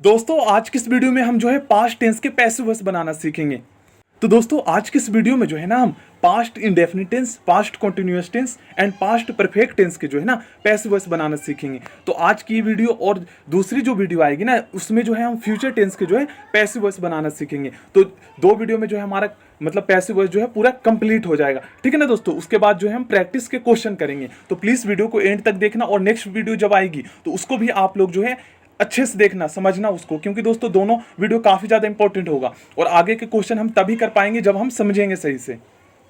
दोस्तों आज की इस वीडियो में हम जो है पास्ट टेंस के पैसिव वॉइस बनाना सीखेंगे। तो दोस्तों आज की इस वीडियो में जो है ना हम past indefinite tense, past continuous tense and past perfect tense के जो है ना पैसिव वॉइस बनाना सीखेंगे। तो आज की वीडियो और दूसरी जो वीडियो आएगी ना उसमें जो है हम फ्यूचर टेंस के जो है पैसिव वॉइस बनाना सीखेंगे। तो दो वीडियो में जो है हमारा मतलब पैसिव वॉइस जो है पूरा कंप्लीट हो जाएगा, ठीक है ना दोस्तों। उसके बाद जो है हम प्रैक्टिस के क्वेश्चन करेंगे। तो प्लीज वीडियो को एंड तक देखना और नेक्स्ट वीडियो जब आएगी तो उसको भी आप लोग जो है अच्छे से देखना, समझना उसको, क्योंकि दोस्तों दोनों वीडियो काफी ज्यादा इंपॉर्टेंट होगा और आगे के क्वेश्चन हम तभी कर पाएंगे जब हम समझेंगे सही से।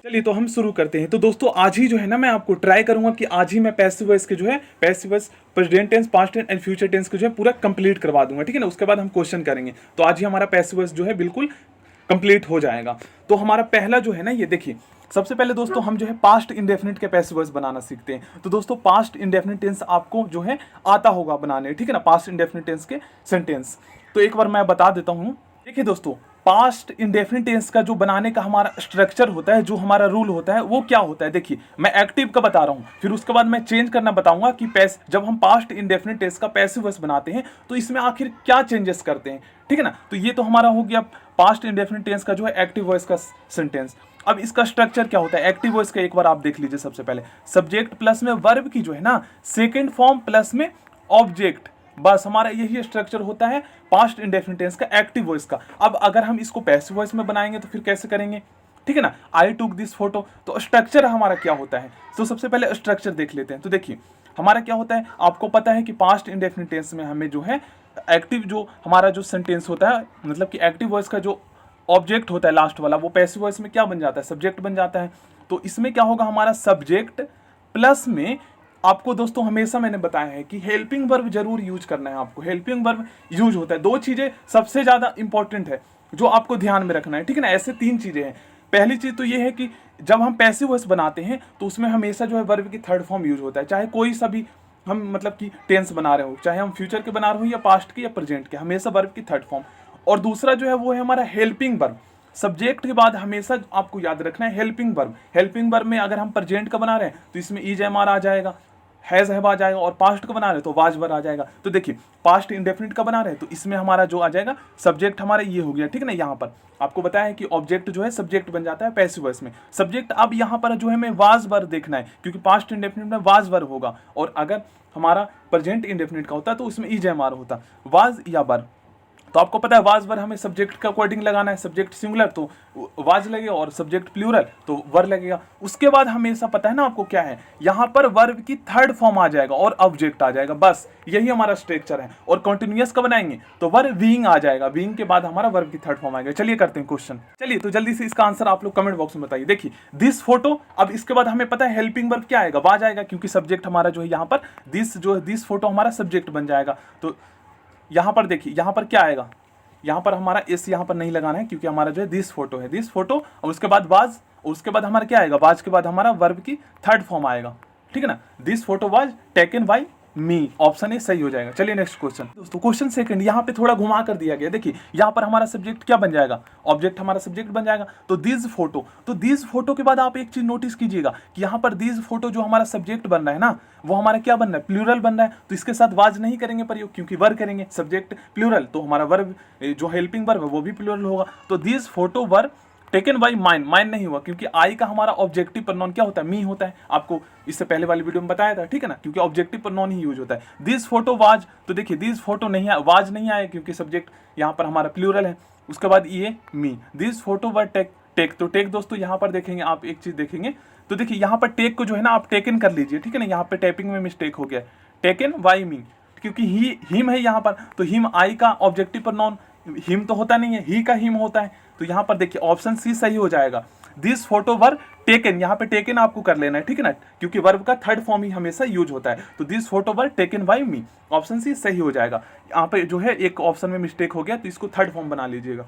चलिए तो हम शुरू करते हैं। तो दोस्तों आज ही जो है ना मैं आपको ट्राई करूंगा कि आज ही मैं पैसिव वॉइस के जो है passive voice present tense, past tense and future tense के जो है पूरा कंप्लीट करवा दूंगा, ठीक है ना। उसके बाद हम क्वेश्चन करेंगे। तो आज ही हमारा पैसिव वॉइस जो है बिल्कुल कंप्लीट हो जाएगा। तो हमारा पहला जो है ना ये देखिए, सबसे पहले दोस्तों हम जो है पास्ट इंडेफिनिट के पैसिव वॉइस बनाना सीखते हैं। तो दोस्तों पास्ट इंडेफिनिट टेंस आपको जो है आता होगा बनाने, ठीक है ना, पास्ट इंडेफिनिट टेंस के सेंटेंस। तो एक बार मैं बता देता हूं। देखिए दोस्तों पास्ट इंडेफिनिट टेंस का जो बनाने का हमारा स्ट्रक्चर होता है, जो हमारा रूल होता है वो क्या होता है। देखिए मैं एक्टिव का बता रहा हूं, फिर उसके बाद मैं चेंज करना बताऊंगा कि जब हम पास्ट इंडेफिनिट टेंस का पैसिव वॉइस बनाते हैं तो इसमें आखिर क्या चेंजेस करते हैं, ठीक है ना। तो ये तो हमारा हो गया पास्ट इंडेफिनिट टेंस का जो है एक्टिव वॉइस का सेंटेंस। अब इसका स्ट्रक्चर क्या होता है एक्टिव वॉइस का, एक बार आप देख लीजिए। सबसे पहले सब्जेक्ट प्लस में वर्ब की जो है ना सेकंड फॉर्म प्लस में ऑब्जेक्ट, बस हमारा यही स्ट्रक्चर होता है पास्ट इंडेफिनिट टेंस का एक्टिव वॉइस का। अब अगर हम इसको पैसिव वॉइस में बनाएंगे तो फिर कैसे करेंगे, ठीक है ना। आई टुक दिस फोटो, तो स्ट्रक्चर हमारा क्या होता है। तो सबसे पहले स्ट्रक्चर देख लेते हैं। तो देखिए हमारा क्या होता है, आपको पता है कि पास्ट इंडेफिनिट टेंस में हमें जो है एक्टिव जो हमारा जो सेंटेंस होता है, मतलब कि एक्टिव वॉइस का जो ऑब्जेक्ट होता है लास्ट वाला, वो पैसिव वॉइस में क्या बन जाता है, सब्जेक्ट बन जाता है। तो इसमें क्या होगा, हमारा सब्जेक्ट प्लस में आपको दोस्तों हमेशा मैंने बताया है कि हेल्पिंग वर्ब जरूर यूज करना है। आपको हेल्पिंग वर्ब यूज होता है, दो चीजें सबसे ज्यादा इंपॉर्टेंट है जो आपको ध्यान में रखना है, ठीक है ना। ऐसे तीन चीजें हैं। पहली चीज तो ये है कि जब हम पैसिव वॉइस बनाते हैं तो उसमें हमेशा जो है वर्ब की थर्ड फॉर्म यूज होता है, चाहे कोई सा भी हम मतलब कि टेंस बना रहे हो, चाहे हम फ्यूचर के बना रहे हो या पास्ट के या प्रेजेंट के, हमेशा वर्ब की थर्ड फॉर्म। और दूसरा जो है वो है हमारा हेल्पिंग वर्ब। सब्जेक्ट के बाद हमेशा आपको याद रखना है हेल्पिंग वर्ब। हेल्पिंग वर्ब में अगर हम प्रेजेंट का बना रहे हैं तो इसमें इज एम आर आ जाएगा, हैज हैव आ जाएगा, और पास्ट का बना रहे हैं तो वाज वर आ जाएगा। तो देखिए पास्ट इंडेफिनिट का बना रहे हैं तो इसमें हमारा जो आ जाएगा सब्जेक्ट हमारा ये हो गया, ठीक है ना। यहाँ पर आपको बताया है कि ऑब्जेक्ट जो है सब्जेक्ट बन जाता है पैसिव वॉइस में। सब्जेक्ट अब यहाँ पर जो है हमें वाज वर देखना है, क्योंकि पास्ट इंडेफिनिट में वाज वर होगा, और अगर हमारा प्रेजेंट इंडेफिनिट का होता है तो उसमें इज एम आर होता, वाज या वर। तो आपको पता है वाज वर हमें सब्जेक्ट का अकॉर्डिंग लगाना है, सब्जेक्ट सिंगुलर तो वाज लगेगा और सब्जेक्ट प्लूरल तो वर लगेगा। उसके बाद हमेशा पता है ना आपको क्या है, यहाँ पर वर्ब की थर्ड फॉर्म आ जाएगा और ऑब्जेक्ट आ जाएगा, बस यही हमारा स्ट्रक्चर है। और कंटिन्यूअस का बनाएंगे तो वर्ब बीइंग आ जाएगा, बीइंग के बाद हमारा वर्ब की थर्ड फॉर्म आएगा। चलिए करते हैं क्वेश्चन। चलिए तो जल्दी से इसका आंसर आप लोग कमेंट बॉक्स में बताइए। देखिए दिस फोटो, अब इसके बाद हमें पता है हेल्पिंग वर्ब क्या आएगा, वाज आएगा, क्योंकि सब्जेक्ट हमारा जो है यहाँ पर दिस जो है दिस फोटो हमारा सब्जेक्ट बन जाएगा। तो यहाँ पर देखिए यहाँ पर क्या आएगा, यहाँ पर हमारा इस यहाँ पर नहीं लगाना है क्योंकि हमारा जो है दिस फोटो है, दिस फोटो, और उसके बाद वाज, और उसके बाद हमारा क्या आएगा, वाज के बाद हमारा वर्ब की थर्ड फॉर्म आएगा, ठीक है ना। This photo was taken by me, option A सही हो जाएगा। चलिए नेक्स्ट क्वेश्चन। दोस्तों क्वेश्चन सेकंड यहाँ पे थोड़ा घुमा कर दिया गया। देखिए यहाँ पर हमारा सब्जेक्ट क्या बन जाएगा, ऑब्जेक्ट हमारा सब्जेक्ट बन जाएगा। तो दिस फोटो, तो दिस फोटो के बाद आप एक चीज नोटिस कीजिएगा कि यहाँ पर दिस फोटो जो हमारा सब्जेक्ट बन रहा है ना, वो हमारा क्या बन रहा है, प्लूरल बन रहा है। तो इसके साथ वाज नहीं करेंगे प्रयोग, क्योंकि वर्ब करेंगे, सब्जेक्ट प्लूरल तो हमारा वर्ब जो हेल्पिंग वर्ब है वो भी प्लूरल होगा। तो this photo were taken by mine, mine नहीं हुआ क्योंकि आई का हमारा ऑब्जेक्टिव प्रोनाउन क्या होता है, मी होता है। आपको इससे पहले वाली वीडियो में बताया था, ठीक है ना, क्योंकि ऑब्जेक्टिव प्रोनाउन ही यूज होता है। दिस फोटो वाज, तो देखिए दिस फोटो नहीं है, वाज नहीं आया क्योंकि सब्जेक्ट यहाँ पर हमारा प्लूरल है। उसके बाद ये me, this photo were take, take, तो टेक दोस्तों यहाँ पर देखेंगे आप एक चीज देखेंगे, तो देखिए यहाँ पर टेक को जो है ना आप टेकन कर लीजिए, ठीक है ना। यहाँ पे टाइपिंग में मिस्टेक हो गया, टेकन बाई मी, क्योंकि ही हिम है यहाँ पर, तो हिम आई का ऑब्जेक्टिव प्रोनाउन, हिम तो होता नहीं है, ही का हिम होता है। तो यहाँ पर देखिए ऑप्शन सी सही हो जाएगा। दिस फोटो वर टेकन, यहाँ पे टेकन आपको कर लेना है, ठीक है ना, क्योंकि वर्ब का थर्ड फॉर्म ही हमेशा यूज होता है। तो this photo were taken by me, option C सही हो जाएगा। यहाँ पे जो है एक ऑप्शन में मिस्टेक हो गया तो इसको थर्ड फॉर्म बना लीजिएगा।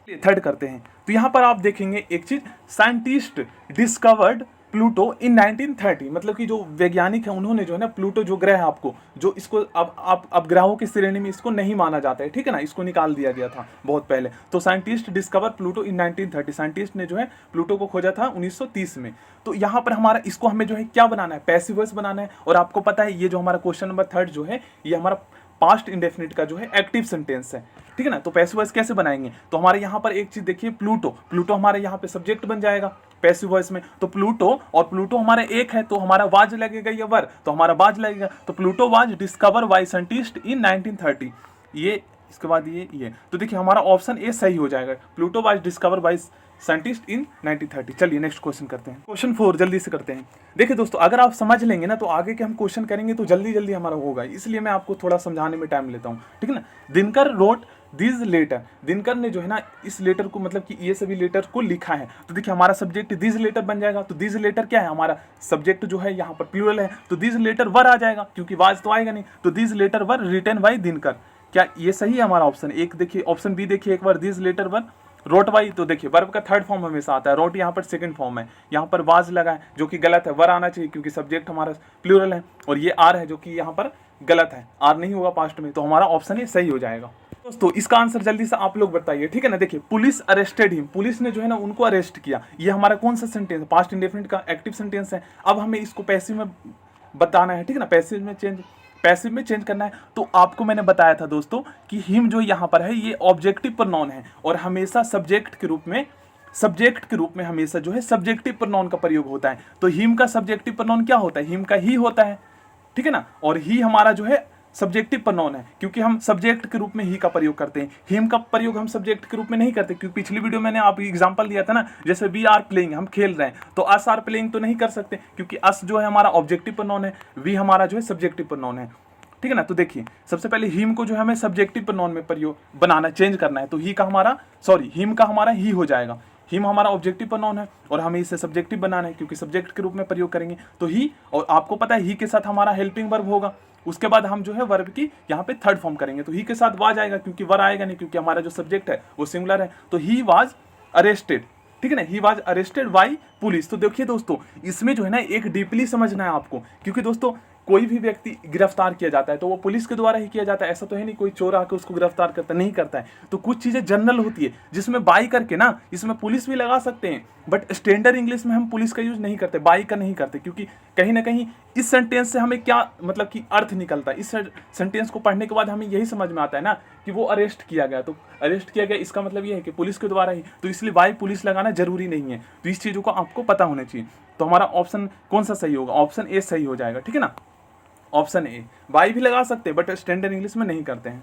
थर्ड करते हैं। तो यहाँ पर आप देखेंगे एक चीज, साइंटिस्ट डिस्कवर्ड प्लूटो इन 1930, मतलब कि जो वैज्ञानिक है उन्होंने जो है ना प्लूटो जो ग्रह है आपको जो इसको अब ग्रहों की श्रेणी में इसको नहीं माना जाता है, ठीक है ना, इसको निकाल दिया गया था बहुत पहले। तो साइंटिस्ट डिस्कवर प्लूटो इन 1930, साइंटिस्ट ने जो है प्लूटो को खोजा था 1930 में। तो यहाँ पर हमारा इसको हमें जो है क्या बनाना है, पैसिव वॉइस बनाना है। और आपको पता है ये जो हमारा क्वेश्चन नंबर थर्ड जो है ये हमारा पास्ट इंडेफिनिट का जो है एक्टिव सेंटेंस है, ठीक है ना। तो पैसिव वॉइस कैसे बनाएंगे, तो हमारे यहाँ पर एक चीज देखिए, प्लूटो हमारे यहाँ पे सब्जेक्ट बन जाएगा पैसिव वॉइस में। तो प्लूटो हमारा एक है, तो हमारा वाज लगेगा या वर, तो हमारा वाज लगेगा। तो Pluto was discover by scientist in 1930, ये इसके बाद ये तो देखिए हमारा ऑप्शन ए सही हो जाएगा, Pluto was discover by scientist in 1930। चलिए नेक्स्ट क्वेश्चन करते हैं, क्वेश्चन 4 जल्दी से करते हैं। देखिए दोस्तों, अगर आप समझ लेंगे ना तो आगे के हम क्वेश्चन करेंगे तो जल्दी हमारा होगा, इसलिए मैं आपको थोड़ा समझाने में टाइम लेता हूँ, ठीक है ना। Dinkar wrote this letter, Dinkar ने जो है ना इस लेटर को, मतलब कि ये सभी लेटर को लिखा है। तो देखिए हमारा सब्जेक्ट दिस लेटर बन जाएगा। तो दिस लेटर क्या है, हमारा सब्जेक्ट जो है यहाँ पर प्लूरल है, तो दिस लेटर वर आ जाएगा, क्योंकि वाज तो आएगा नहीं। तो this letter were written by Dinkar, क्या ये सही है हमारा ऑप्शन एक। देखिए ऑप्शन बी देखिए एक बार, this letter were wrote by, तो देखिए वर्ब का थर्ड फॉर्म हमेशा आता है, रोट यहाँ पर सेकंड फॉर्म है, यहाँ पर वाज लगा है जो कि गलत है, वर आना चाहिए क्योंकि सब्जेक्ट हमारा प्लूरल है, और ये आर है जो कि यहाँ पर गलत है, आर नहीं होगा पास्ट में, तो हमारा ऑप्शन ये सही हो जाएगा। दोस्तों इसका आंसर जल्दी से आप लोग बताइए, ठीक है ना। देखिए पुलिस अरेस्टेड हिम, पुलिस ने जो है ना उनको अरेस्ट किया, ये हमारा कौन सा सेंटेंस है, पास्ट इंडेफिनिट का एक्टिव सेंटेंस है। अब हमें इसको पैसिव में बताना है, ठीक है ना, पैसिव में चेंज करना है। तो आपको मैंने बताया था दोस्तों कि हिम जो यहाँ पर है ये ऑब्जेक्टिव प्रोनाउन है, और हमेशा सब्जेक्ट के रूप में हमेशा जो है सब्जेक्टिव प्रोनाउन का प्रयोग होता है। तो हिम का सब्जेक्टिव प्रोनाउन क्या होता है, हिम का ही होता है, ठीक है ना। और ही हमारा जो है सब्जेक्टिव प्रोनाउन है, क्योंकि हम सब्जेक्ट के रूप में ही का प्रयोग करते हैं, हिम का प्रयोग हम सब्जेक्ट के रूप में नहीं करते, क्योंकि पिछली वीडियो मैंने आप एग्जांपल दिया था ना, जैसे वी आर प्लेइंग, हम खेल रहे हैं, तो अस आर प्लेइंग तो नहीं कर सकते, क्योंकि अस जो है हमारा ऑब्जेक्टिव प्रोनाउन है, वी हमारा जो है सब्जेक्टिव प्रोनाउन है, ठीक है ना। तो देखिए सबसे पहले हिम को जो है हमें सब्जेक्टिव प्रोनाउन में प्रयोग बनाना, चेंज करना है, तो हिम का हमारा ही हो जाएगा। हिम हमारा ऑब्जेक्टिव प्रोनाउन है और हमें इसे सब्जेक्टिव बनाना है, क्योंकि सब्जेक्ट के रूप में प्रयोग करेंगे तो ही, और आपको पता है ही के साथ हमारा हेल्पिंग वर्ब होगा, उसके बाद हम जो है वर्ब की यहाँ पे थर्ड फॉर्म करेंगे, तो ही के साथ वाज आएगा, क्योंकि वर आएगा नहीं, क्योंकि हमारा जो सब्जेक्ट है वो सिंगुलर है। तो ही वाज अरेस्टेड, ठीक है ना, he was arrested bye police. तो देखिए दोस्तों इसमें जो है ना एक डीपली समझना है आपको, क्योंकि दोस्तों कोई भी व्यक्ति गिरफ्तार किया जाता है तो वो पुलिस के द्वारा ही किया जाता है, ऐसा तो है नहीं कोई चोर आकर उसको गिरफ्तार करता नहीं करता है। तो कुछ चीजें जनरल होती है जिसमें बाई करके ना इसमें पुलिस भी लगा सकते हैं, बट स्टैंडर्ड इंग्लिश में हम पुलिस का यूज नहीं करते, बाई का नहीं करते, क्योंकि कहीं ना कहीं इस सेंटेंस से हमें क्या मतलब कि अर्थ निकलता है, इस सेंटेंस को पढ़ने के बाद हमें यही समझ में आता है ना कि वो अरेस्ट किया गया, तो अरेस्ट किया गया इसका मतलब ये है कि पुलिस के द्वारा ही, तो इसलिए बाई पुलिस लगाना जरूरी नहीं है। तो इस चीजों को आपको पता होना चाहिए। तो हमारा ऑप्शन कौन सा सही होगा, ऑप्शन ए सही हो जाएगा, ठीक है ना, ऑप्शन ए। बाई भी लगा सकते हैं बट स्टैंडर्ड इंग्लिश में नहीं करते हैं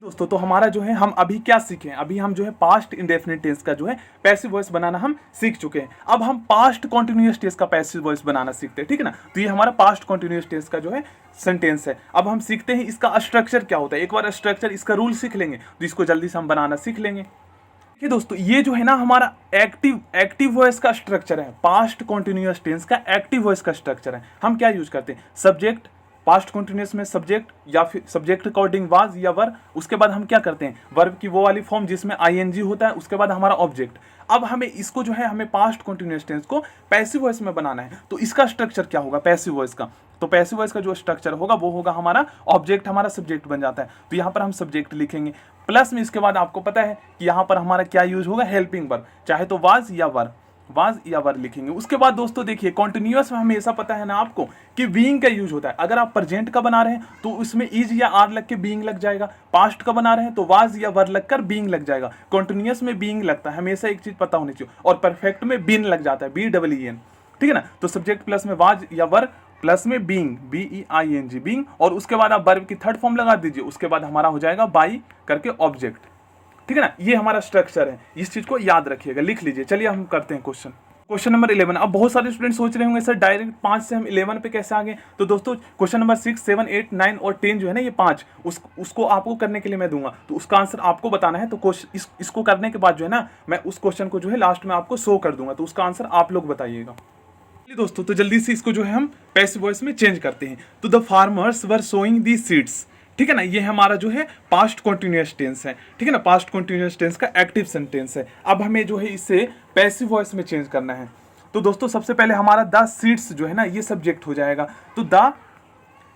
दोस्तों। तो हमारा जो है हम अभी क्या सीखे, अभी हम जो है पास्ट इंडेफिनिट टेंस का जो है पैसिव वॉइस बनाना हम सीख चुके हैं। अब हम पास्ट कॉन्टिन्यूअस टेंस का पैसिव वॉइस बनाना सीखते हैं, ठीक है ना। तो ये हमारा पास्ट कॉन्टिन्यूअस टेंस का जो है सेंटेंस है। अब हम सीखते हैं इसका स्ट्रक्चर क्या होता है, एक बार स्ट्रक्चर इसका रूल सीख लेंगे तो इसको जल्दी से हम बनाना सीख लेंगे। देखिए दोस्तों ये जो है ना हमारा एक्टिव वॉइस का स्ट्रक्चर है, पास्ट कॉन्टिन्यूअस टेंस का एक्टिव वॉइस का स्ट्रक्चर है। हम क्या यूज करते हैं, सब्जेक्ट, पास्ट कॉन्टिन्यूअस में सब्जेक्ट या फिर सब्जेक्ट अकॉर्डिंग वाज या वर, उसके बाद हम क्या करते हैं वर्ब की वो वाली फॉर्म जिसमें आईएनजी होता है, उसके बाद हमारा ऑब्जेक्ट। अब हमें इसको जो है हमें पास्ट कॉन्टिन्यूअस टेंस को पैसिव वॉइस में बनाना है, तो इसका स्ट्रक्चर क्या होगा पैसिव वॉइस का, तो पैसिव वॉइस का जो स्ट्रक्चर होगा वो होगा हमारा ऑब्जेक्ट हमारा सब्जेक्ट बन जाता है, तो यहाँ पर हम सब्जेक्ट लिखेंगे, प्लस में इसके बाद आपको पता है कि यहाँ पर हमारा क्या यूज होगा हेल्पिंग वर्ब, चाहे तो वाज या वर लिखेंगे। उसके बाद दोस्तों देखिए कॉन्टिन्यूअस में हमें ऐसा पता है ना आपको कि बीइंग का यूज होता है। अगर आप प्रेजेंट का बना रहे हैं तो उसमें इज या आर लग के बीइंग लग जाएगा, पास्ट का बना रहे हैं तो वाज या वर लगकर बीइंग लग जाएगा। कॉन्टिन्यूअस में बीइंग लगता है, हमेशा एक चीज पता होनी चाहिए, और परफेक्ट में बीन लग जाता है, BEEN, ठीक है ना। तो सब्जेक्ट प्लस में वाज या वर प्लस में बीइंग BEING बीइंग, और उसके बाद आप वर्ब की थर्ड फॉर्म लगा दीजिए, उसके बाद हमारा हो जाएगा बाई करके ऑब्जेक्ट, ठीक है ना। ये हमारा स्ट्रक्चर है, इस चीज को याद रखिएगा, लिख लीजिए। चलिए हम करते हैं क्वेश्चन नंबर 11। अब बहुत सारे स्टूडेंट सोच रहे होंगे सर डायरेक्ट 5 से हम 11 पे कैसे आ गए, तो दोस्तों क्वेश्चन नंबर 6, 7, 8, 9 और 10 जो है ना ये 5 उसको आपको करने के लिए मैं दूंगा, तो उसका आंसर आपको बताना है। तो इसको करने के बाद जो है ना मैं उस क्वेश्चन को जो है लास्ट में आपको शो कर दूंगा, तो उसका आंसर आप लोग बताइएगा। दोस्तों तो जल्दी से इसको जो है हम पैसिव वॉइस में चेंज करते हैं। तो the farmers were sowing the seeds, ठीक है ना, ये हमारा जो है पास्ट कॉन्टिन्यूअस टेंस है, ठीक है ना, पास्ट कॉन्टिन्यूअस टेंस का एक्टिव सेंटेंस है। अब हमें जो है इसे पैसिव वॉइस में चेंज करना है। तो दोस्तों सबसे पहले हमारा द सीड्स जो है ना ये सब्जेक्ट हो जाएगा, तो द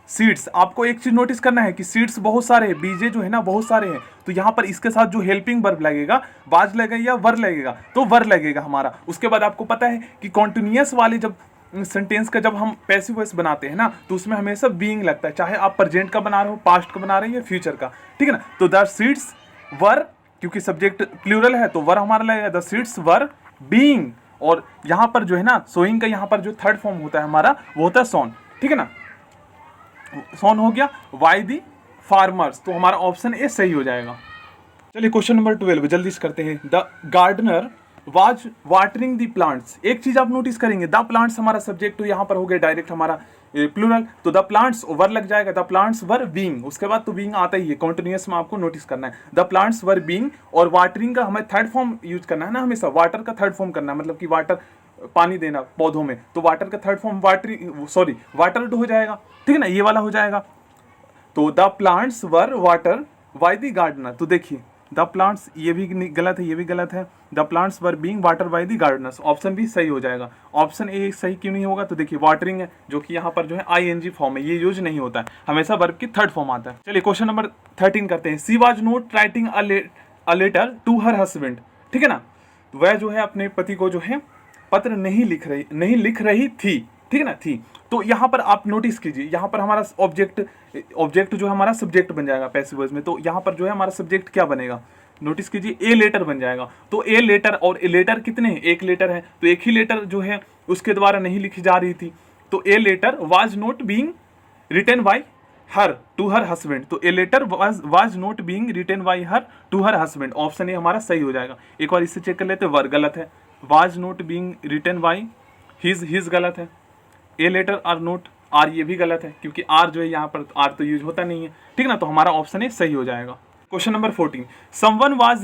सीड्स। आपको एक चीज नोटिस करना है कि सीड्स बहुत सारे हैं, बीजे जो है ना बहुत सारे हैं, तो यहाँ पर इसके साथ जो हेल्पिंग वर्ब लगेगा वाज लगेगा या वर लगेगा, तो वर लगेगा हमारा। उसके बाद आपको पता है कि कॉन्टिन्यूअस वाले जब सेंटेंस का जब हम पैसिव वॉइस बनाते हैं ना तो उसमें हमेशा बीइंग लगता है, चाहे आप प्रेजेंट का बना रहे हो, पास्ट का बना रहे हो या फ्यूचर का, ठीक है ना। तो द सीड्स वर, क्योंकि सब्जेक्ट प्लूरल है तो वर हमारा लगेगा द सीड्स वर बीइंग। और यहाँ पर जो है ना सोइंग का यहाँ पर जो थर्ड फॉर्म होता है हमारा वो होता है सॉन, ठीक है ना। सॉन हो गया। वाई दी फार्मर्स, तो हमारा ऑप्शन ए सही हो जाएगा। चलिए क्वेश्चन नंबर 12 जल्दी से करते हैं। The gardener was watering the plants. एक चीज आप नोटिस करेंगे, द प्लांट्स हमारा सब्जेक्ट तो यहाँ पर हो गया डायरेक्ट हमारा प्लूरल, तो द प्लांट्स वर लग जाएगा, द प्लांट्स वर बीइंग, उसके बाद तो बीइंग आता ही है, कॉन्टिन्यूअस में आपको नोटिस करना है। द प्लांट्स वर बीइंग, और वाटरिंग का हमें थर्ड फॉर्म यूज करना है ना, हमेशा वाटर का थर्ड फॉर्म करना है, मतलब कि वाटर पानी देना पौधों में, तो वाटर का थर्ड फॉर्म वाटर्ड हो जाएगा, ठीक है ना, ये वाला हो जाएगा। तो the plants were water by the gardener, तो देखिए द प्लांट्स ये भी गलत है, ये भी गलत है। The plants were being water by the Gardner's, option भी सही हो जाएगा। ऑप्शन ए सही क्यों नहीं होगा, तो देखिए वाटरिंग है जो कि यहाँ पर जो है आईएनजी फॉर्म है, ये यूज नहीं होता है, हमेशा वर्ब की थर्ड फॉर्म आता है। चलिए क्वेश्चन नंबर 13 करते हैं। She was not writing a letter to her husband, ठीक है ना, तो वह जो है अपने पति को जो है पत्र नहीं लिख रही थी, ठीक है ना, थी। तो यहाँ पर आप नोटिस कीजिए, यहाँ पर हमारा ऑब्जेक्ट जो है हमारा सब्जेक्ट बन जाएगा पैसिव वॉइस में, तो यहाँ पर जो है हमारा सब्जेक्ट क्या बनेगा, नोटिस कीजिए ए लेटर बन जाएगा। तो ए लेटर, और ए लेटर कितने हैं, एक लेटर है, तो एक ही लेटर जो है उसके द्वारा नहीं लिखी जा रही थी, तो a letter was not being written by her to her husband, तो a letter was not being written by her to her husband, option A हमारा सही हो जाएगा। एक बार इससे चेक कर लेते हैं, वर गलत है, was not being written by his गलत है, a letter are not, are ये भी गलत है क्योंकि आर जो है यहाँ पर आर तो यूज होता नहीं है, ठीक ना, तो हमारा ऑप्शन ए सही हो जाएगा। Question number 14, someone was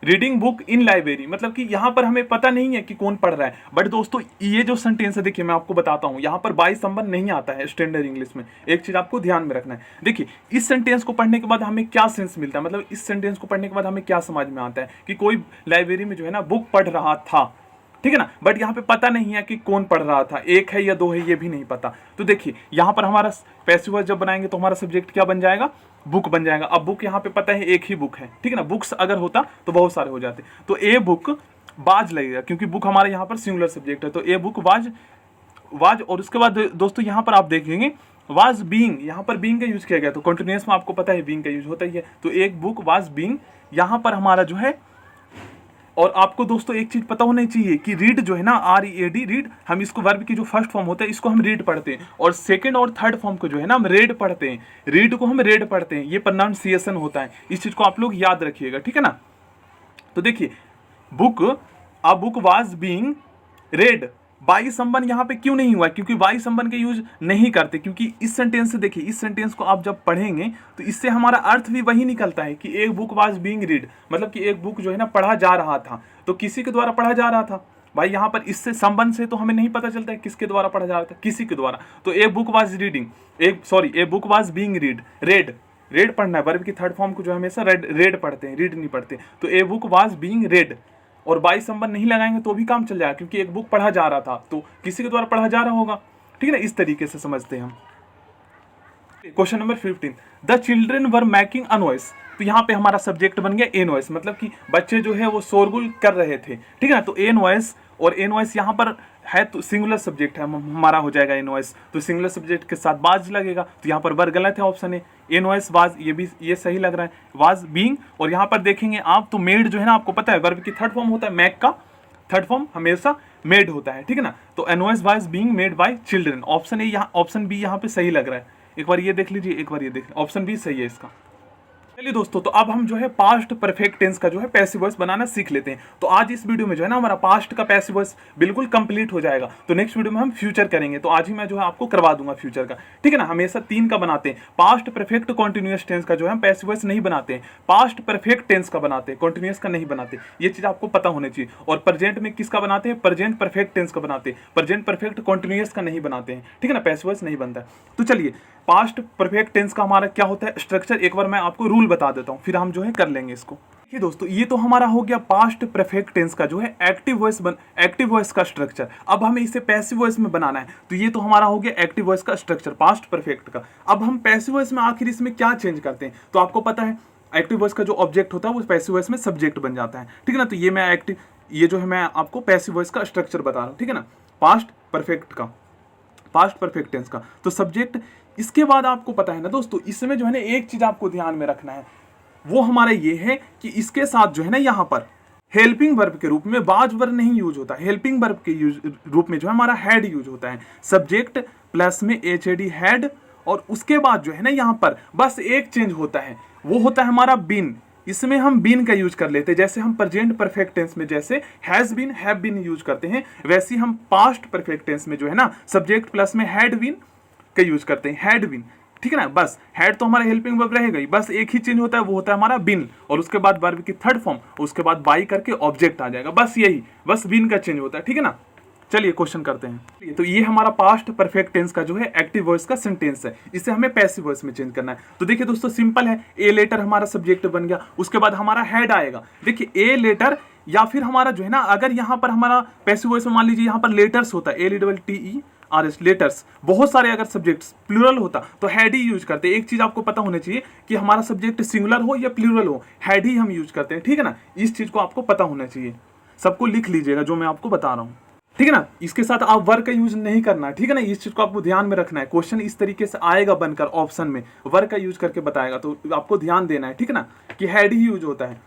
reading book in library, मतलब कि यहाँ पर हमें पता नहीं है कि कौन पढ़ रहा है, बट दोस्तों ये जो सेंटेंस है देखिए मैं आपको बताता हूँ, यहाँ पर बाय समवन नहीं आता है स्टैंडर्ड इंग्लिश में, एक चीज आपको ध्यान में रखना है। देखिए इस सेंटेंस को पढ़ने के बाद हमें क्या सेंस मिलता है, मतलब इस सेंटेंस को पढ़ने के बाद हमें क्या समझ में आता है कि कोई लाइब्रेरी में जो है ना बुक पढ़ रहा था, ठीक है ना, बट यहाँ पे पता नहीं है कि कौन पढ़ रहा था, एक है या दो है ये भी नहीं पता। तो देखिए यहाँ पर हमारा पैसिव वॉइस जब बनाएंगे तो हमारा सब्जेक्ट क्या बन जाएगा, बुक बन जाएगा। अब बुक यहाँ पे पता है एक ही बुक है, ठीक है ना, बुक्स अगर होता तो बहुत सारे हो जाते, तो ए बुक बाज लगेगा क्योंकि बुक हमारे यहाँ पर सिंगुलर सब्जेक्ट है, तो ए बुक वाज। और उसके बाद दोस्तों यहाँ पर आप देखेंगे वाज बीइंग, यहाँ पर बीइंग का यूज किया गया, तो कंटिन्यूअस में आपको पता है बीइंग का यूज होता ही है, तो एक बुक वाज बीइंग यहाँ पर हमारा जो है। और आपको दोस्तों एक चीज पता होनी चाहिए कि रीड जो है ना, READ रीड, हम इसको वर्ब की जो फर्स्ट फॉर्म होता है इसको हम रीड पढ़ते हैं, और सेकंड और थर्ड फॉर्म को जो है ना हम रेड पढ़ते हैं, रीड को हम रेड पढ़ते हैं, ये प्रोनाउंसिएशन होता है, इस चीज को आप लोग याद रखिएगा, ठीक है ना। तो देखिए book was being red by someone यहाँ पे क्यों नहीं हुआ, क्योंकि बाई समवन के यूज नहीं करते, क्योंकि इस सेंटेंस से देखिए, इस सेंटेंस को आप जब पढ़ेंगे तो इससे हमारा अर्थ भी वही निकलता है कि एक बुक वाज बीइंग रीड, मतलब कि एक बुक जो है ना पढ़ा जा रहा था, तो किसी के द्वारा पढ़ा जा रहा था भाई, यहाँ पर इससे संबंध से तो हमें नहीं पता चलता है किसके द्वारा पढ़ा जा रहा था, किसी के द्वारा। तो a book was a book was being red पढ़ना है, वर्ब की थर्ड फॉर्म को जो हमेशा रेड पढ़ते हैं, रीड नहीं पढ़ते, तो a book was being red, और बाई संबंध नहीं लगाएंगे तो भी काम चल जाएगा क्योंकि एक बुक पढ़ा जा रहा था तो किसी के द्वारा पढ़ा जा रहा होगा, ठीक है ना, इस तरीके से समझते हैं हम। Question number 15, the children were making a noise, तो यहाँ पे हमारा सब्जेक्ट बन गया ए नॉइस, मतलब कि बच्चे जो है वो शोरगुल कर रहे थे, ठीक है ना, तो ए नॉइस, और ए नॉइस यहाँ पर है तो सिंगुलर सब्जेक्ट है, हमारा हो जाएगा ए नॉइस, तो सिंगुलर सब्जेक्ट के साथ बाज लगेगा, तो यहाँ पर वर गलत है, ऑप्शन ए नॉइस वाज, ये सही लग रहा है, वाज बीइंग। और यहाँ पर देखेंगे आप तो मेड जो है ना, आपको पता है वर्ब की थर्ड फॉर्म होता है, मेक का थर्ड फॉर्म हमेशा मेड होता है, ठीक है ना, तो a noise was being made by children, option B यहाँ पे सही लग रहा है, एक बार ये देख लीजिए, एक बार ये देख, ऑप्शन बी सही है इसका। चलिए दोस्तों, तो अब हम जो है पास्ट परफेक्ट टेंस का जो है पैसिव वॉइस बनाना सीख लेते हैं। तो आज इस वीडियो में जो है ना हमारा पास्ट का पैसिव वॉइस बिल्कुल कंप्लीट हो जाएगा, तो नेक्स्ट वीडियो में हम फ्यूचर करेंगे, तो आज ही मैं जो है आपको करवा दूंगा फ्यूचर का, ठीक है ना। हमेशा 3 का बनाते हैं, पास्ट परफेक्ट कॉन्टिन्यूअस टेंस का जो है हम पैसिव वॉइस नहीं बनाते हैं, पास्ट परफेक्ट टेंस का बनाते हैं, कॉन्टिन्यूअस का नहीं बनाते, ये चीज आपको पता होनी चाहिए। और प्रेजेंट में किसका बनाते हैं, प्रेजेंट परफेक्ट टेंस का बनाते हैं, प्रेजेंट परफेक्ट कॉन्टिन्यूअस का नहीं बनाते हैं, ठीक है ना, पैसिव वॉइस नहीं बनता है। तो चलिए पास्ट परफेक्ट टेंस का हमारा क्या होता है स्ट्रक्चर, एक बार मैं आपको रूल बता देता हूँ, फिर हम जो है कर लेंगे इसको। देखिए दोस्तों, ये तो हमारा हो गया पास्ट परफेक्ट टेंस का जो है एक्टिव वॉइस का स्ट्रक्चर। अब हमें इसे पैसिव वॉइस में बनाना है, तो ये तो हमारा हो गया एक्टिव वॉइस का स्ट्रक्चर पास्ट परफेक्ट का। अब हम पैसिव वॉइस में आखिर इसमें क्या चेंज करते हैं, तो आपको पता है एक्टिव वॉइस का जो ऑब्जेक्ट होता है वो पैसिव वॉइस में सब्जेक्ट बन जाता है, ठीक है ना। तो ये जो है मैं आपको पैसिव वॉइस का स्ट्रक्चर बता रहा हूँ, ठीक है ना। पास्ट परफेक्ट का, पास्ट परफेक्ट टेंस का। तो सब्जेक्ट, इसके बाद आपको पता है ना दोस्तों, इसमें जो है ना एक चीज आपको ध्यान में रखना है, वो हमारा ये है कि इसके साथ जो है ना यहाँ पर हेल्पिंग वर्ब के रूप में वाज वर्ब नहीं यूज होता। हेल्पिंग वर्ब के रूप में जो है हमारा हैड यूज होता है। सब्जेक्ट प्लस में एचएडी हैड, और उसके बाद जो है ना यहाँ पर बस एक चेंज होता है, वो होता है हमारा बीन। इसमें हम बीन का यूज कर लेते हैं, जैसे हम प्रेजेंट परफेक्ट टेंस में जैसे has been, have been use करते हैं, वैसे ही हम पास्ट परफेक्ट टेंस में जो है ना सब्जेक्ट प्लस में हैड बीन का यूज करते हैं, हैड बीन। ठीक है ना, बस हैड तो हमारा हेल्पिंग वर्ब रहेगा ही, बस एक ही चेंज होता है, वो होता है हमारा बीन, और उसके बाद वर्ब की थर्ड फॉर्म, उसके बाद बाई करके ऑब्जेक्ट आ जाएगा, बस यही, बस बीन का चेंज होता है। ठीक है ना, चलिए क्वेश्चन करते हैं। तो ये हमारा पास्ट परफेक्ट टेंस का जो है एक्टिव वॉइस का सेंटेंस है, इसे हमें पैसिव वॉइस में चेंज करना है। तो देखिए दोस्तों सिंपल है, ए लेटर हमारा सब्जेक्ट बन गया, उसके बाद हमारा हेड आएगा। देखिए ए लेटर, या फिर हमारा जो है ना, अगर यहाँ पर हमारा पैसिव वॉइस में मान लीजिए यहाँ पर लेटर्स होता है, ALETTERS लेटर्स, बहुत सारे अगर सब्जेक्ट्स प्लूरल होता तो हैड ही यूज करते। एक चीज आपको पता होना चाहिए कि हमारा सब्जेक्ट सिंगुलर हो या प्लूरल हो, हैड ही हम यूज करते हैं। ठीक है ना, इस चीज को आपको पता होना चाहिए, सबको लिख लीजिएगा जो मैं आपको बता रहा हूँ। ठीक है ना, इसके साथ आप वर्ब का यूज नहीं करना है। ठीक है ना, इस चीज को आपको ध्यान में रखना है, क्वेश्चन इस तरीके से आएगा बनकर ऑप्शन में, वर्ब का यूज करके बताएगा, तो आपको ध्यान देना है। ठीक है ना, कि हैड ही यूज होता है।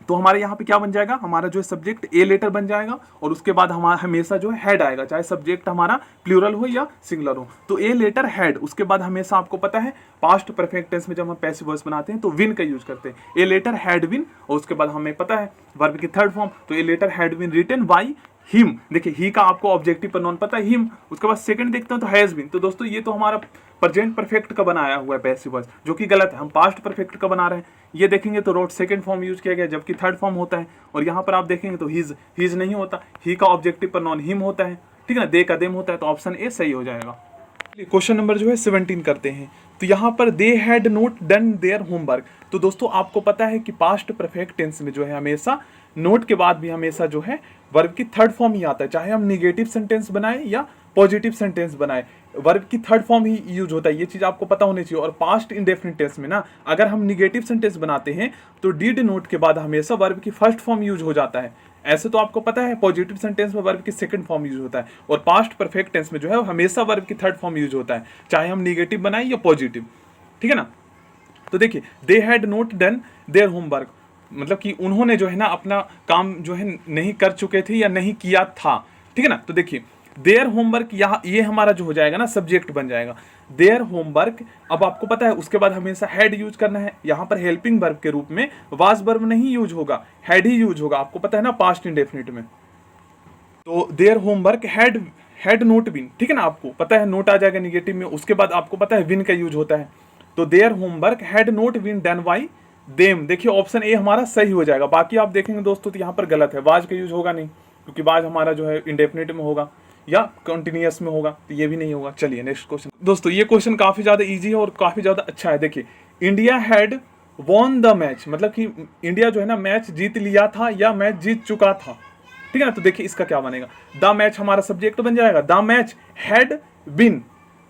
तो हमारे यहाँ पे क्या बन जाएगा, हमारा जो है सब्जेक्ट ए लेटर बन जाएगा, और उसके बाद हमारा हमेशा जो है हेड आएगा, चाहे सब्जेक्ट हमारा प्लूरल हो या सिंगुलर हो। तो ए लेटर हेड, उसके बाद हमेशा आपको पता है पास्ट परफेक्ट टेंस में जब हम पैसिव वॉइस बनाते हैं तो विन का यूज करते हैं, ए लेटर हैड विन, और उसके बाद हमें पता है वर्ब की थर्ड फॉर्म, तो a letter had been written by him. देखिए ही का आपको ऑब्जेक्टिव प्रोनाउन पता है, हिम। उसके बाद सेकंड देखते हैं तो हैज बीन। तो दोस्तों ये तो हमारा प्रेजेंट परफेक्ट का बनाया हुआ है पैसिव वॉइस, जो कि गलत है, हम पास्ट परफेक्ट का बना रहे हैं। ये देखेंगे तो रोट सेकंड फॉर्म यूज किया गया, जबकि थर्ड फॉर्म होता है, और यहाँ पर आप देखेंगे तो हिज नहीं होता, ही का ऑब्जेक्टिव प्रोनाउन हिम होता है। ठीक है ना, दे का देम होता है, तो ऑप्शन ए सही हो जाएगा। क्वेश्चन नंबर जो है 17 करते हैं। तो यहाँ पर they had note done their homework. तो दोस्तों आपको पता है कि पास्ट परफेक्ट टेंस में जो है हमेशा नोट के बाद भी हमेशा जो है वर्ब की थर्ड फॉर्म ही आता है, चाहे हम निगेटिव सेंटेंस बनाए या पॉजिटिव सेंटेंस बनाए, वर्ब की थर्ड फॉर्म ही यूज होता है। ये चीज आपको पता होनी चाहिए। और पास्ट इंडेफिनिट टेंस में ना, अगर हम निगेटिव सेंटेंस बनाते हैं तो डिड नोट के बाद हमेशा वर्ब की फर्स्ट फॉर्म यूज हो जाता है। ऐसे तो आपको पता है पॉजिटिव सेंटेंस में वर्ब की सेकंड फॉर्म यूज होता है, और पास्ट परफेक्ट टेंस में जो है हमेशा वर्ब की थर्ड फॉर्म यूज होता है, चाहे हम निगेटिव बनाए या पॉजिटिव। ठीक है ना, तो देखिए they had note done their homework, मतलब कि उन्होंने जो है ना अपना काम जो है नहीं कर चुके थे या नहीं किया था। ठीक है ना, तो देखिए देयर होमवर्क, यहाँ ये हमारा जो हो जाएगा ना सब्जेक्ट बन जाएगा देयर होमवर्क। अब आपको पता है उसके बाद हमेशा हैड यूज करना है, यहाँ पर हेल्पिंग वर्ब के रूप में वाज वर्ब नहीं यूज होगा, हैड ही यूज होगा, आपको पता है ना पास्ट इंडेफिनिट में। तो their homework had not been. ठीक है ना, आपको पता है नोट आ जाएगा निगेटिव में, उसके बाद आपको पता है विन का यूज होता है। तो their homework had not been done by them. देखिए ऑप्शन ए हमारा सही हो जाएगा। बाकी आप देखेंगे दोस्तों तो यहाँ पर गलत है, वाज का यूज होगा नहीं, क्योंकि वाज हमारा जो है इंडेफिनिट में होगा या कंटिन्यूअस में होगा, तो ये भी नहीं होगा। चलिए नेक्स्ट क्वेश्चन। दोस्तों ये क्वेश्चन काफी ज्यादा इजी है और काफी ज्यादा अच्छा है। देखिए India had won the match, मतलब कि इंडिया जो है ना मैच जीत लिया था या मैच जीत चुका था। ठीक है ना, तो देखिए इसका क्या बनेगा, द मैच हमारा सब्जेक्ट बन जाएगा, the match had been,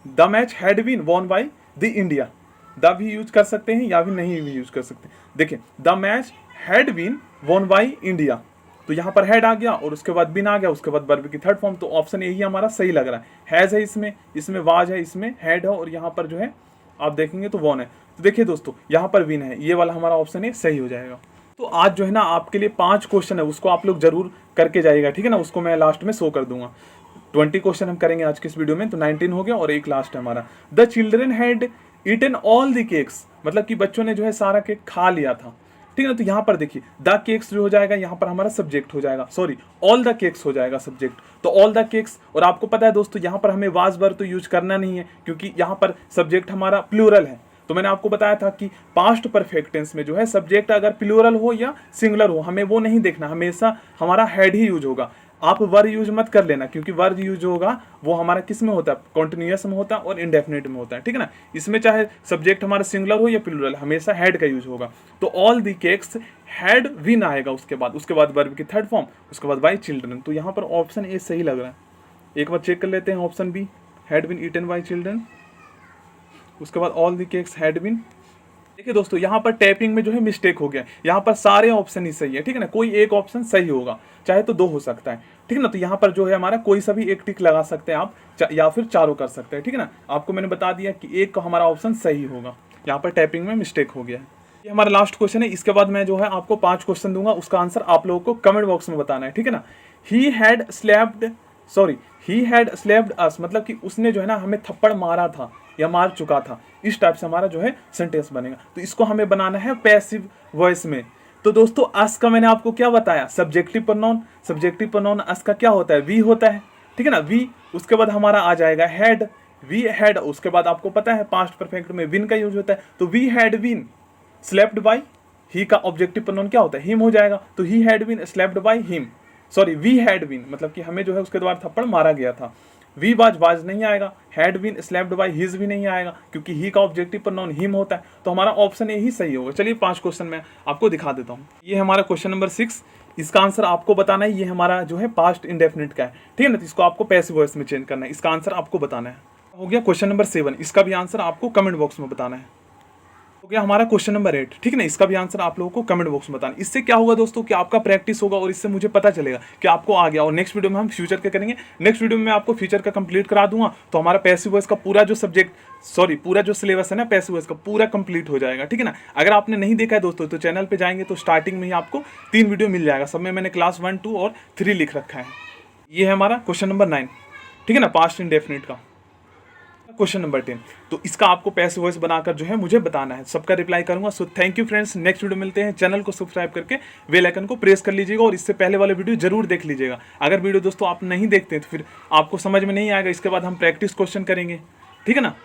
the match had been won by the India. The भी यूज कर सकते हैं या भी नहीं भी यूज कर सकते हैं। देखिए the match had been won by India, तो यहाँ पर हेड आ गया और उसके बाद बिन आ गया, उसके बाद वर्ब की थर्ड फॉर्म, तो ऑप्शन यही हमारा सही लग रहा है। हैज है इसमें वाज है, इसमें हेड है, और यहाँ पर जो है आप देखेंगे तो वॉन है। तो देखिए दोस्तों यहाँ पर विन है, ये वाला हमारा ऑप्शन है सही हो जाएगा। तो आज जो है ना आपके लिए 5 क्वेश्चन है, उसको आप लोग जरूर करके जाइएगा। ठीक है ना, उसको मैं लास्ट में शो कर दूंगा। 20 क्वेश्चन हम करेंगे आज के इस वीडियो में, तो 19 हो गया और एक लास्ट है हमारा। The children had eaten all the cakes, मतलब कि बच्चों ने जो है सारा केक खा लिया था। ठीक है ना, तो यहाँ पर देखिए द केक्स जो हो जाएगा यहाँ पर हमारा सब्जेक्ट हो जाएगा, सॉरी ऑल द केक्स हो जाएगा सब्जेक्ट, तो ऑल द केक्स। और आपको पता है दोस्तों यहाँ पर हमें वाज वर्ब तो यूज करना नहीं है, क्योंकि यहाँ पर सब्जेक्ट हमारा प्लूरल है। तो मैंने आपको बताया था कि पास्ट परफेक्ट टेंस में जो है सब्जेक्ट अगर प्लूरल हो या सिंगुलर हो हमें वो नहीं देखना, हमेशा हमारा हेड ही यूज होगा। आप वर्ब यूज मत कर लेना, क्योंकि वर्ब यूज होगा वो हमारा किस में होता है, कॉन्टिन्यूअस में होता है और इंडेफिनिट में होता है। ठीक है ना, इसमें चाहे सब्जेक्ट हमारा सिंगुलर हो या प्लूरल, हमेशा हेड का यूज होगा। तो all the cakes had win आएगा, उसके बाद वर्ब की थर्ड फॉर्म, उसके बाद बाय चिल्ड्रन। तो यहाँ पर ऑप्शन ए सही लग रहा है। एक बार चेक कर लेते हैं option B, had been eaten by children, उसके बाद all the cakes had been. देखिए दोस्तों, यहाँ पर टाइपिंग में जो है मिस्टेक हो गया, यहाँ पर सारे ऑप्शन ही सही है, ठीक है ना, कोई एक ऑप्शन सही होगा, चाहे तो 2 हो सकता है, ठीक है ना। तो यहाँ पर जो है हमारा कोई सा भी एक टिक लगा सकते हैं आप, या फिर चारों कर सकते हैं, ठीक है ना। आपको मैंने बता दिया कि एक का हमारा ऑप्शन सही होगा, यहाँ पर टाइपिंग में मिस्टेक हो गया है। ये हमारा लास्ट क्वेश्चन है, इसके बाद मैं जो है आपको 5 क्वेश्चन दूंगा, उसका आंसर आप लोगों को कमेंट बॉक्स में बताना है, ठीक है ना। ही हैड स्लैप्ड अस, मतलब कि उसने जो है ना हमें थप्पड़ मारा था या मार चुका था, इस टाइप से हमारा जो है सेंटेंस बनेगा। तो इसको हमें बनाना है पैसिव वॉइस में। तो दोस्तों अस का मैंने आपको क्या बताया, सब्जेक्टिव प्रोनाउन अस का क्या होता है, वी होता है, ठीक है ना, वी। उसके बाद हमारा आ जाएगा हैड, वी हैड। उसके बाद आपको पता है पास्ट परफेक्ट में विन का यूज होता है, तो we had win slapped bye, ही का ऑब्जेक्टिव प्रोनाउन क्या होता है, हिम हो जाएगा, तो he had been slapped by him, sorry we had been, मतलब कि हमें जो है उसके द्वारा थप्पड़ मारा गया था। वी वाज नहीं आएगा, had been slapped by his भी नहीं आएगा, क्योंकि ही का ऑब्जेक्टिव प्रोनाउन हिम होता है। तो हमारा ऑप्शन ए ही सही होगा। चलिए 5 क्वेश्चन में आपको दिखा देता हूँ। ये हमारा क्वेश्चन नंबर 6, इसका आंसर आपको बताना है। ये हमारा जो है पास्ट इंडेफिनिट का है, ठीक है ना, तो इसको आपको पैसिव वॉइस में चेंज करना है, इसका आंसर आपको बताना है। हो गया क्वेश्चन नंबर 7, इसका भी आंसर आपको कमेंट बॉक्स में बताना है। हो गया हमारा क्वेश्चन नंबर 8, ठीक है ना, इसका भी आंसर आप लोगों को कमेंट बॉक्स में बताना। इससे क्या होगा दोस्तों कि आपका प्रैक्टिस होगा और इससे मुझे पता चलेगा कि आपको आ गया। और नेक्स्ट वीडियो में हम फ्यूचर का करेंगे, नेक्स्ट वीडियो में मैं आपको फ्यूचर का कंप्लीट करा दूंगा, तो हमारा पैसिव वॉइस का पूरा जो पूरा जो सिलेबस है ना पैसिव वॉइस का पूरा कंप्लीट हो जाएगा, ठीक है ना। अगर आपने नहीं देखा है दोस्तों तो चैनल पर जाएंगे तो स्टार्टिंग में ही आपको 3 वीडियो मिल जाएगा, सब में मैंने क्लास 1, 2 और 3 लिख रखा है। ये है हमारा क्वेश्चन नंबर 9, ठीक है ना, पास्ट इंडेफिनिट का। क्वेश्चन नंबर 10, तो इसका आपको पैसिव वॉइस बनाकर जो है मुझे बताना है, सबका रिप्लाई करूंगा। So thank you friends, next video मिलते हैं। चैनल को सब्सक्राइब करके बेल आइकन को प्रेस कर लीजिएगा और इससे पहले वाले वीडियो जरूर देख लीजिएगा। अगर वीडियो दोस्तों आप नहीं देखते तो फिर आपको समझ में नहीं आएगा, इसके बाद हम प्रैक्टिस क्वेश्चन करेंगे, ठीक है ना।